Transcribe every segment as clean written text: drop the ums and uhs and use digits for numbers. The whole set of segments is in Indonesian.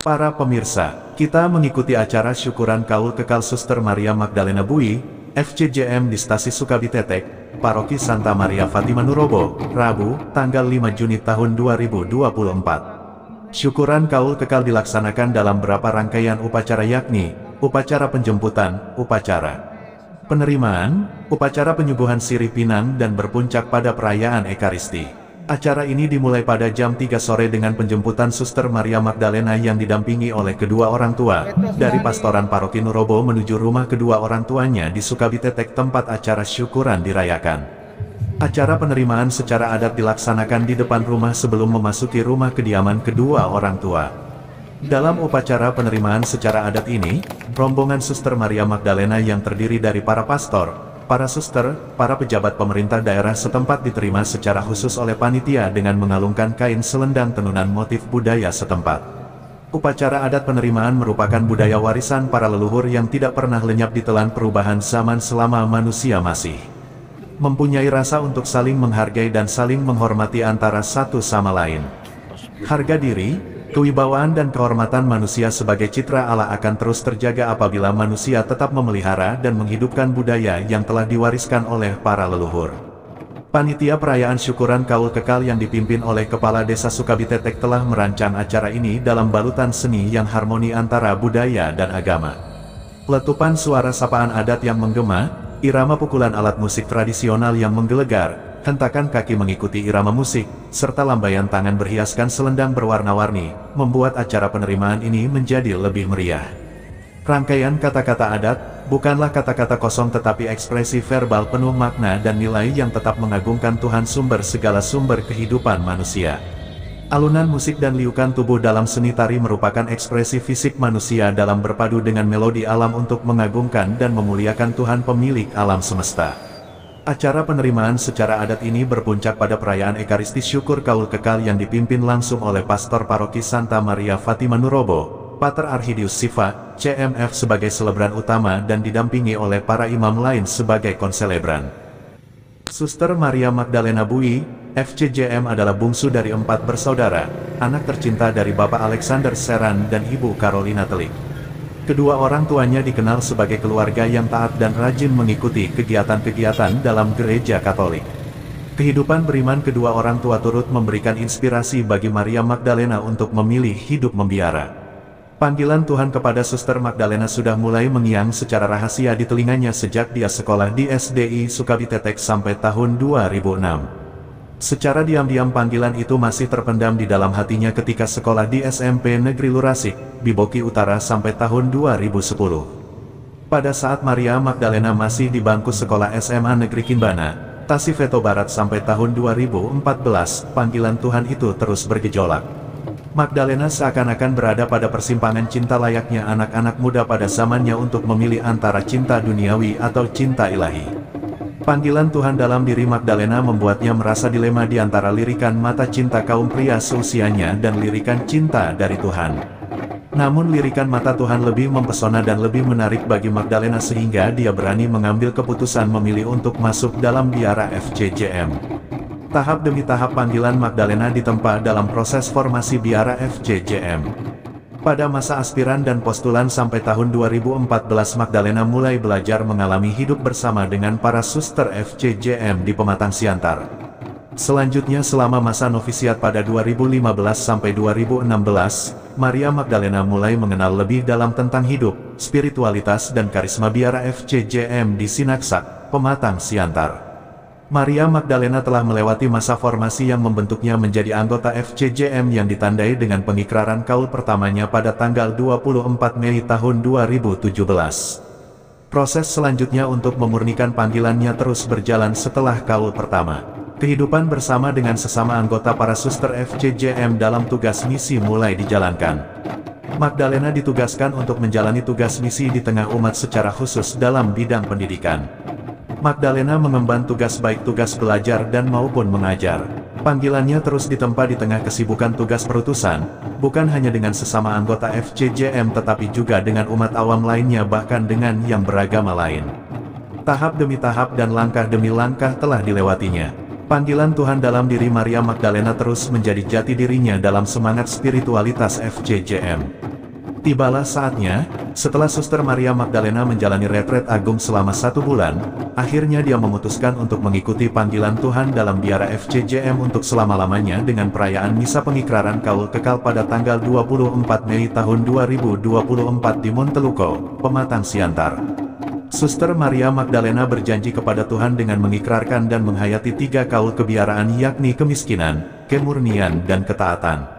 Para pemirsa, kita mengikuti acara syukuran Kaul Kekal Suster Maria Magdalena Bui, FCJM di Stasi Sukabitetek, Paroki Santa Maria Fatima Nurobo, Rabu, tanggal 5 Juni tahun 2024. Syukuran Kaul Kekal dilaksanakan dalam beberapa rangkaian upacara yakni, upacara penjemputan, upacara penerimaan, upacara penyuguhan sirih pinang dan berpuncak pada perayaan Ekaristi. Acara ini dimulai pada jam 3 sore dengan penjemputan Suster Maria Magdalena yang didampingi oleh kedua orang tua, dari Pastoran Paroki Nurobo menuju rumah kedua orang tuanya di Sukabitetek tempat acara syukuran dirayakan. Acara penerimaan secara adat dilaksanakan di depan rumah sebelum memasuki rumah kediaman kedua orang tua. Dalam upacara penerimaan secara adat ini, rombongan Suster Maria Magdalena yang terdiri dari para pastor, para suster, para pejabat pemerintah daerah setempat diterima secara khusus oleh panitia dengan mengalungkan kain selendang tenunan motif budaya setempat. Upacara adat penerimaan merupakan budaya warisan para leluhur yang tidak pernah lenyap ditelan perubahan zaman selama manusia masih mempunyai rasa untuk saling menghargai dan saling menghormati antara satu sama lain. Harga diri, kewibawaan dan kehormatan manusia sebagai citra Allah akan terus terjaga apabila manusia tetap memelihara dan menghidupkan budaya yang telah diwariskan oleh para leluhur. Panitia perayaan syukuran Kaul Kekal yang dipimpin oleh Kepala Desa Sukabitetek telah merancang acara ini dalam balutan seni yang harmoni antara budaya dan agama. Letupan suara sapaan adat yang menggema, irama pukulan alat musik tradisional yang menggelegar, hentakan kaki mengikuti irama musik, serta lambaian tangan berhiaskan selendang berwarna-warni, membuat acara penerimaan ini menjadi lebih meriah. Rangkaian kata-kata adat, bukanlah kata-kata kosong tetapi ekspresi verbal penuh makna dan nilai yang tetap mengagungkan Tuhan sumber segala sumber kehidupan manusia. Alunan musik dan liukan tubuh dalam seni tari merupakan ekspresi fisik manusia dalam berpadu dengan melodi alam untuk mengagungkan dan memuliakan Tuhan pemilik alam semesta. Acara penerimaan secara adat ini berpuncak pada perayaan Ekaristi Syukur Kaul Kekal yang dipimpin langsung oleh Pastor Paroki Santa Maria Fatima Nurobo, Pater Archidius Siva, CMF sebagai selebran utama dan didampingi oleh para imam lain sebagai konselebran. Suster Maria Magdalena Bui, FCJM adalah bungsu dari 4 bersaudara, anak tercinta dari Bapak Alexander Seran dan Ibu Carolina Telik. Kedua orang tuanya dikenal sebagai keluarga yang taat dan rajin mengikuti kegiatan-kegiatan dalam gereja Katolik. Kehidupan beriman kedua orang tua turut memberikan inspirasi bagi Maria Magdalena untuk memilih hidup membiara. Panggilan Tuhan kepada Suster Magdalena sudah mulai mengiang secara rahasia di telinganya sejak dia sekolah di SDI Sukabitetek sampai tahun 2006. Secara diam-diam panggilan itu masih terpendam di dalam hatinya ketika sekolah di SMP Negeri Lurasik, Biboki Utara sampai tahun 2010. Pada saat Maria Magdalena masih di bangku sekolah SMA Negeri Kinbana, Tasifeto Barat sampai tahun 2014, panggilan Tuhan itu terus bergejolak. Magdalena seakan-akan berada pada persimpangan cinta layaknya anak-anak muda pada zamannya untuk memilih antara cinta duniawi atau cinta ilahi. Panggilan Tuhan dalam diri Magdalena membuatnya merasa dilema di antara lirikan mata cinta kaum pria seusianya dan lirikan cinta dari Tuhan. Namun lirikan mata Tuhan lebih mempesona dan lebih menarik bagi Magdalena sehingga dia berani mengambil keputusan memilih untuk masuk dalam biara FCJM. Tahap demi tahap panggilan Magdalena ditempa dalam proses formasi biara FCJM. Pada masa aspiran dan postulan sampai tahun 2014 Magdalena mulai belajar mengalami hidup bersama dengan para suster FCJM di Pematang Siantar. Selanjutnya selama masa novisiat pada 2015 sampai 2016, Maria Magdalena mulai mengenal lebih dalam tentang hidup, spiritualitas dan karisma biara FCJM di Sinaksak, Pematang Siantar. Maria Magdalena telah melewati masa formasi yang membentuknya menjadi anggota FCJM yang ditandai dengan pengikraran kaul pertamanya pada tanggal 24 Mei tahun 2017. Proses selanjutnya untuk memurnikan panggilannya terus berjalan setelah kaul pertama. Kehidupan bersama dengan sesama anggota para suster FCJM dalam tugas misi mulai dijalankan. Magdalena ditugaskan untuk menjalani tugas misi di tengah umat secara khusus dalam bidang pendidikan. Magdalena mengemban tugas baik tugas belajar dan maupun mengajar. Panggilannya terus ditempa di tengah kesibukan tugas perutusan, bukan hanya dengan sesama anggota FCJM tetapi juga dengan umat awam lainnya bahkan dengan yang beragama lain. Tahap demi tahap dan langkah demi langkah telah dilewatinya. Panggilan Tuhan dalam diri Maria Magdalena terus menjadi jati dirinya dalam semangat spiritualitas FCJM. Tibalah saatnya, setelah Suster Maria Magdalena menjalani retret agung selama 1 bulan, akhirnya dia memutuskan untuk mengikuti panggilan Tuhan dalam biara FCJM untuk selama-lamanya dengan perayaan Misa Pengikraran Kaul Kekal pada tanggal 24 Mei tahun 2024 di Monteluco, Pematang Siantar. Suster Maria Magdalena berjanji kepada Tuhan dengan mengikrarkan dan menghayati 3 kaul kebiaraan, yakni kemiskinan, kemurnian, dan ketaatan.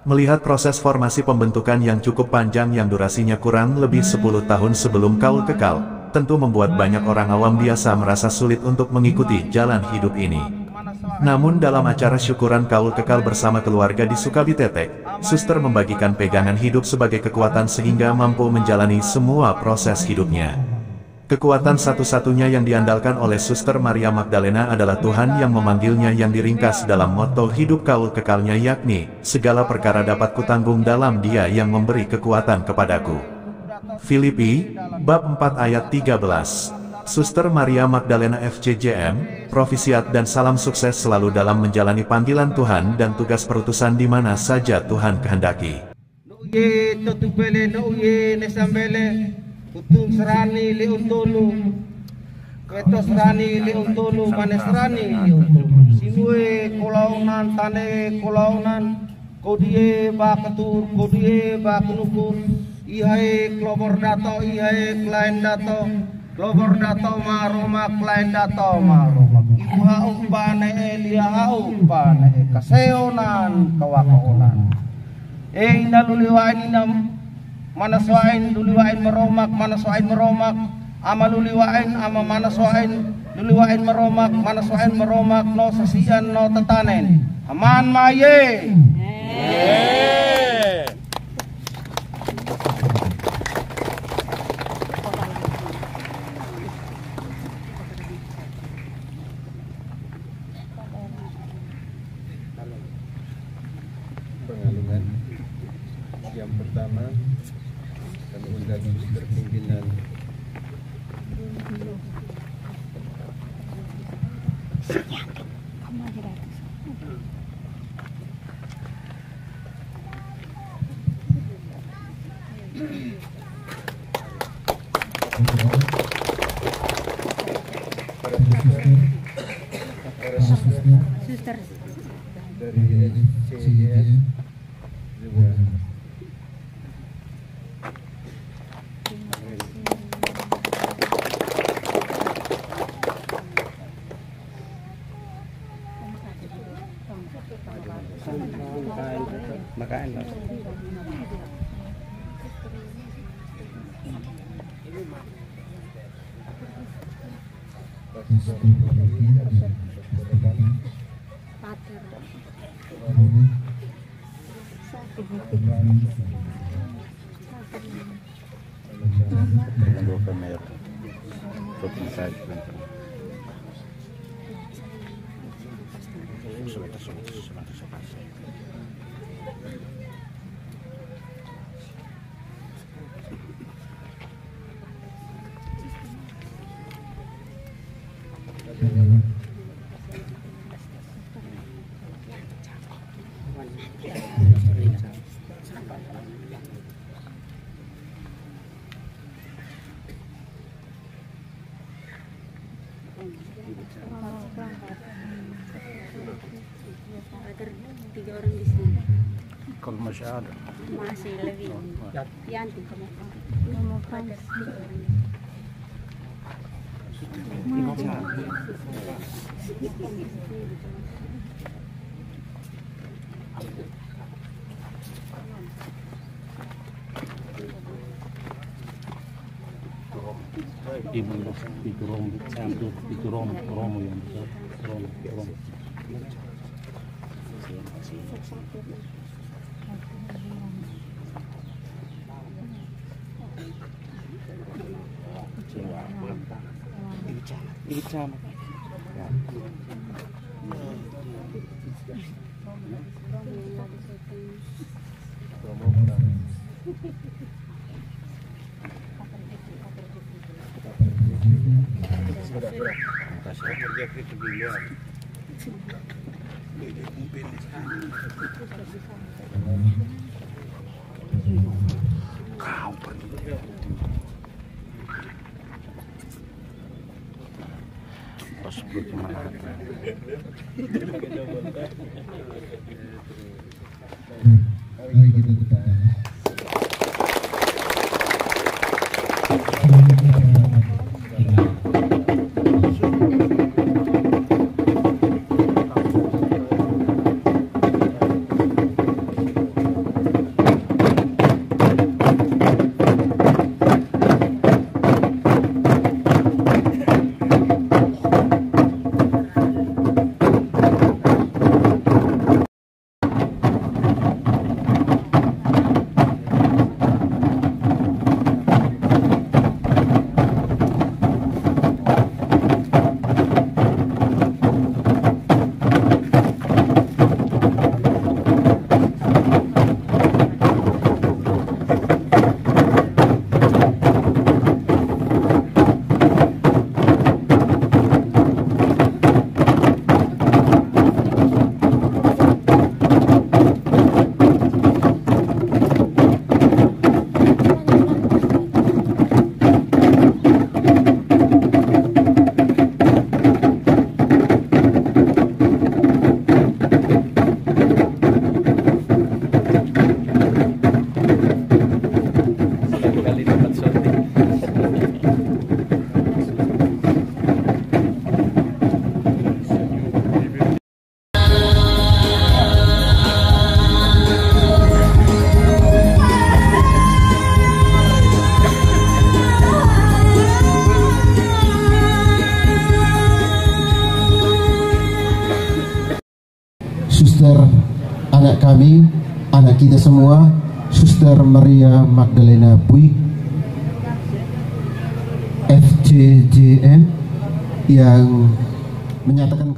Melihat proses formasi pembentukan yang cukup panjang yang durasinya kurang lebih 10 tahun sebelum kaul kekal, tentu membuat banyak orang awam biasa merasa sulit untuk mengikuti jalan hidup ini. Namun dalam acara syukuran kaul kekal bersama keluarga di Sukabitetek, Suster membagikan pegangan hidup sebagai kekuatan sehingga mampu menjalani semua proses hidupnya. Kekuatan satu-satunya yang diandalkan oleh Suster Maria Magdalena adalah Tuhan yang memanggilnya, yang diringkas dalam motto hidup kaul kekalnya, yakni, segala perkara dapat kutanggung dalam Dia yang memberi kekuatan kepadaku. Filipi, bab 4 ayat 13. Suster Maria Magdalena FCJM, profisiat dan salam sukses selalu dalam menjalani panggilan Tuhan dan tugas perutusan di mana saja Tuhan kehendaki. Kutung serani liuntulu, keto serani liuntulu, manes serani liuntulu. Sinue kolaunan tane kolaunan, kodie ba ketur, kodie ba kenukur. Ihai klobor dato, ihai klain dato, klobor dato maroma, klain dato maroma. Ibu hau bane elia hau bane kaseonan kawakaonan. Inaluliwain inam. Manaswain luliwain meromak, manaswain meromak, ama luliwain, ama manaswain, luliwain meromak, manaswain meromak, no sasian, no tetanen. Aman maye. Pengalungan yang pertama, kami undang Suster pimpinan Suster dari SCJM juga makan lah. Dua kamera, foto saja. Agar 3 orang di sini. Kalau masih ada. Masih lebih. Yanti kamu. Itu Romo yang besar. Romo. Bicara. Kau pergi. Pas gimana? Mari kita buka. Suster anak kami, anak kita semua, Suster Maria Magdalena Bui, FCJM, yang menyatakan